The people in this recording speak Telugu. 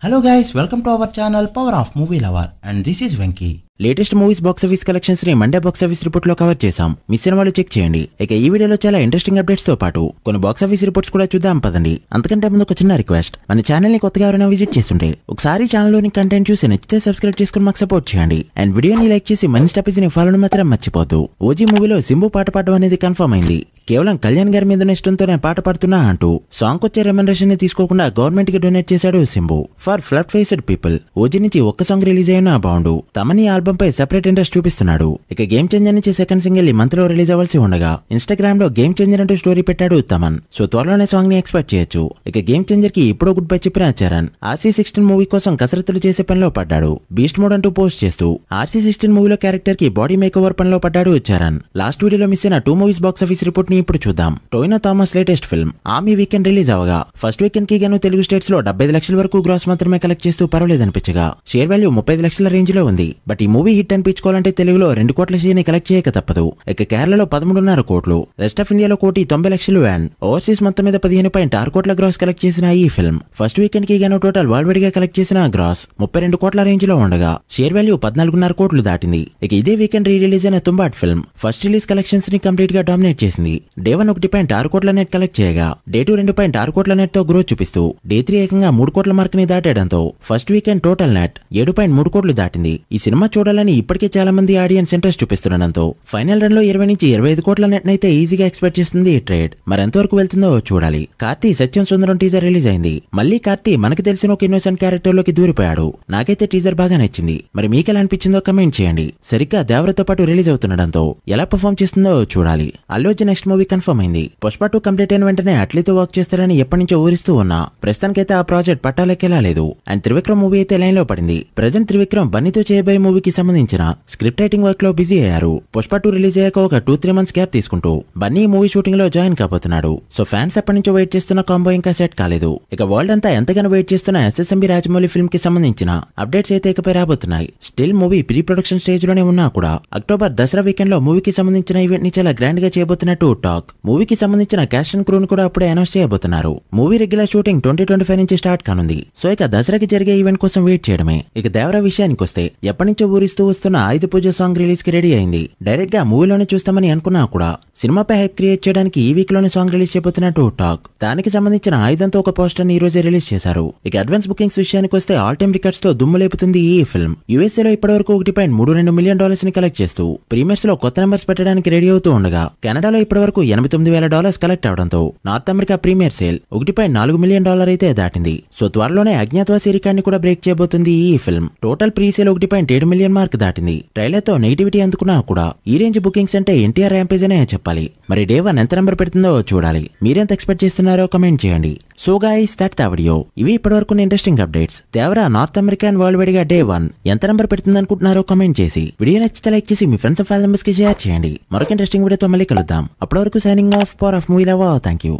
Hello guys, welcome to our channel Power of Movie Lover and this is Venky. Latest movies box office collections ని మండే బాక్స్ ఆఫీస్ రిపోర్ట్ లో కవర్ చేసాం. మిస్ అయిన వాళ్ళు చెక్ చేయండి. ఇక ఈ వీడియోలో చాలా ఇంట్రెస్టింగ్ అప్డేట్స్ తో పాటు కొన్ని బాక్స్ ఆఫీస్ రిపోర్ట్స్ కూడా చూద్దాం పదండి. అంతకంటే ముందు ఒక చిన్న రిక్వెస్ట్, మన ఛానల్ ని కొత్తగా ఎవరైనా విజిట్ చేస్తుంటే ఒకసారి ఛానల్ లోని కంటెంట్ చూసి నచ్చితే సబ్స్క్రైబ్ చేసుకుని మాకు సపోర్ట్ చేయండి. అండ్ వీడియోని లైక్ చేసి మనీ స్టాపీస్ ని ఫాలో మాత్రం మర్చిపోద్దు. ఓజీ మూవీలో సింబు పాట పాడడం అనేది కన్ఫర్మ్ అయింది. కేవలం కళ్యాణ్ గారి మీద ఇష్టంతో నేను పాట పాడుతున్నా అంటూ సాంగ్ వచ్చే రెమ్యునరేషన్ ని తీసుకోకుండా గవర్నమెంట్ కి డొనేట్ చేశాడు Simbu for flood faced people. OG నుంచి ఒక్క సాంగ్ రిలీజ్ అయినా బాగుండు. తమని ఆల్బమ్ పై సెపరేట్ ఇంట్రెస్ట్ చూపిస్తున్నాడు. ఇక గేమ్ చేంజర్ నుంచి సెకండ్ సింగిల్ ఈ మంత్ లో రిలీజ్ అవ్వాల్సి ఉండగా ఇన్స్టాగ్రామ్ లో గేమ్ చేంజర్ అంటూ స్టోరీ పెట్టాడు తమన్. సో త్వరలోనే సాంగ్ ని ఎక్స్పెక్ట్ చేయొచ్చు. ఇక గేమ్ చేంజర్ కి ఇప్పుడు గుడ్ బై చెప్పిన చరణ్ RC16 మూవీ కోసం కసరత్తులు చేసే పనిలో పడ్డాడు. బీస్ట్ మోడ్ అంటూ పోస్ట్ చేస్తూ RC16 మూవీలో క్యారెక్టర్ కి బాడీ మేకోవర్ పనిలో పడ్డాడు చరణ్. లాస్ట్ వీడియోలో మిస్ అయిన 2 మూవీస్ బాక్స్ ఆఫీస్ రిపోర్ట్ ని ఇప్పుడు చూద్దాం. Tovino Thomas latest film ARM weekend release అవగా ఫస్ట్ వీకెండ్ కి గాను తెలుగు స్టేట్స్ లో 75 లక్షల వరకు గ్రాస్ మాత్రమే కలెక్ట్ చేస్తూ పర్వాలేదనిపించగా షేర్ వాల్యూ 35 లక్షల రేంజ్ లో ఉంది. బట్ ఈ మూవీ హిట్ అనిపించుకోవాలంటే తెలుగులో 2 కోట్ల షేర్ ని కలెక్ట్ చేయక తప్పదు. ఇక కేరళలో 13.5 కోట్లు, రెస్ట్ ఆఫ్ ఇండియాలో 1,90,00,000 అండ్ ఓవర్సీస్ మొత్తం మీద 15.6 కోట్ల గ్రాస్ కలెక్ట్ చేసిన ఈ ఫిల్మ్ ఫస్ట్ వీకెండ్ కి గాను టోటల్ వరల్డ్ వైడ్ గా కలెక్ట్ చేసిన గ్రాస్ 32 కోట్ల రేంజ్ లో ఉండగా షేర్ వాల్యూ 14.5 కోట్లు దాటింది. ఇక ఇదే వీకెండ్ రీ రిలీజ్ అయిన తుంబాట్ ఫిల్మ్ ఫస్ట్ రిలీజ్ కలెక్షన్స్ ని కంప్లీట్ గా డామినేట్ చేసింది. డే 1 1.6 కోట్ల నెట్ కలెక్ట్ చేయగా డే 2 2.6 కోట్ల నెట్ తో గ్రోత్ చూపిస్తూ డే 3 ఏకంగా 3 కోట్ల మార్క్ ని దాటేయడంతో ఫస్ట్ వీకెండ్ టోటల్ నెట్ 7.3 కోట్లు దాటింది. ఈ సినిమా చూడాలని ఇప్పటికే చాలా మంది ఆడియన్స్ ఇంట్రెస్ట్ చూపిస్తుండడంతో ఫైనల్ రన్ లో 20 నుంచి 25 కోట్ల నెట్ నైతే ఈజీగా ఎక్స్పెక్ట్ చేస్తుంది ఈ ట్రేడ్. మరి ఎంతవరకు వెళ్తుందో చూడాలి. కార్తీ సత్యం సుందరం టీజర్ రిలీజ్ అయింది. మళ్ళీ కార్తీ మనకి తెలిసిన ఒక ఇన్నోసెంట్ క్యారెక్టర్ లోకి దూరిపోయాడు. నాకైతే టీజర్ బాగా నచ్చింది. మరి మీకు ఎలా అనిపించిందో కమెంట్ చేయండి. సరిగ్గా దేవరతో పాటు రిలీజ్ అవుతుండడంతో ఎలా పర్ఫామ్ చేస్తుందో చూడాలి. Allu Arjun next movie confirm అయింది. పుష్ప 2 కంప్లీట్ అయిన వెంటనే అట్లీతో వర్క్ చేస్తారని ఎప్పటి నుంచో ఊరిస్తూ ఉన్నా ప్రస్తుతానికైతే ఆ ప్రాజెక్ట్ పట్టాలెక్కేలా లేదు. అండ్ త్రివిక్రమ్ మూవీ అయితే లైన్ లో పడింది. ప్రెజెంట్ త్రివిక్రమ్ బన్నీతో చేయబోయే మూవీకి సంబంధించిన స్క్రిప్ట్ రైటింగ్ వర్క్ లో బిజీ అయ్యారు. పుష్ప 2 రిలీజ్ అయ్యాక ఒక 2-3 మంత్స్ గ్యాప్ తీసుకుంటూ బన్నీ మూవీ షూటింగ్ లో జాయిన్ కాబోతున్నాడు. సో ఫ్యాన్స్ ఎప్పటి నుంచో వెయిట్ చేస్తున్న కాంబో ఇంకా సెట్ కాలేదు. ఇక వరల్డ్ అంతా ఎంతగానో వెయిట్ చేస్తున్న SSMB రాజమౌళి ఫిల్మ్ కి సంబంధించిన అప్డేట్స్ అయితే ఇకపై రాబోతున్నాయి. Still movie pre production stage లోనే ఉన్నా కూడా అక్టోబర్ దసరా వీకెండ్ లో మూవీకి సంబంధించిన ఈవెంట్ ని చాలా గ్రాండ్ గా చేయబోతున్నట్టు టాక్. మూవీకి సంబంధించిన క్యాస్ట్ అండ్ క్రూ ను కూడా అప్పుడే అనౌన్స్ చేయబోతున్నారు. మూవీ రెగ్యులర్ షూటింగ్ 2025 నుంచి స్టార్ట్ కానుంది. సో ఇక దసరాకి జరిగే ఈవెంట్ కోసం వెయిట్ చేయడమే. ఇక దేవరా విషయానికి వస్తే ఎప్పటి నుంచో ఊరిస్తూ వస్తున్న ఆయుధ పూజ సాంగ్ రిలీజ్ కి రెడీ అయింది. డైరెక్ట్ గా మూవీలోనే చూస్తామని అనుకున్నా కూడా సినిమాపై హైప్ క్రియేట్ చేయడానికి ఈ వీక్ లోనే సాంగ్ రిలీజ్ చేయబోతున్నట్టు టాక్. దానికి సంబంధించిన ఆయుధంతో ఒక పోస్టర్ ని ఈ రోజే రిలీజ్ చేశారు. ఇక అడ్వాన్స్ బుకింగ్స్ విషయానికి వస్తే ఆల్ టైమ్ రికార్డ్స్ తో దుమ్ము లేపుతుంది ఈ ఫిల్మ్. USA లో ఇప్పటివరకు $1.32 మిలియన్ ని కలెక్ట్ చేస్తూ ప్రీమియర్స్ లో కొత్త నెంబర్స్ పెట్టడానికి రెడీ అవుతూ ఉండగా కెనడాలో ఇప్పటివరకు $89,000 కలెక్ట్ అవడంతో North America premiere sale $1.4 million అయితే దాటింది. సో త్వరలోనే అజ్ఞాతవాసి రికార్డ్ ని కూడా బ్రేక్ చేయబోతుంది ఈ film. Total pre sale 1.7 million mark దాటింది. ట్రైలర్ తో నెగిటివిటీ అందుకున్నా కూడా ఈ రేంజ్ బుకింగ్స్ అంటే ఎన్టీఆర్ ర్యాంపేజ్ అనే చెప్పాలి. మరి డే 1 ఎంత నెంబర్ పెడుతుందో చూడాలి. మీరెంత ఎక్స్పెక్ట్ చేస్తున్నారో కమెంట్ చేయండి. So guys that the video. ఇవి ఇప్పటివరకు interesting updates. Devara north America and world wide గా డే 1 ఎంత నెంబర్ పెడుతుంది అనుకుంటున్నారో కమెంట్ చేసి వీడియో నచ్చితే లైక్ చేసి మీ ఫ్రెండ్స్ అండ్ ఫ్యామిలీ మెంబర్స్ కి షేర్ చేయండి. మరొక ఇంట్రెస్టింగ్ వీడియోతో మళ్ళీ కలుద్దాం. అప్పటి వరకు signing off power of movie lover. Thank you.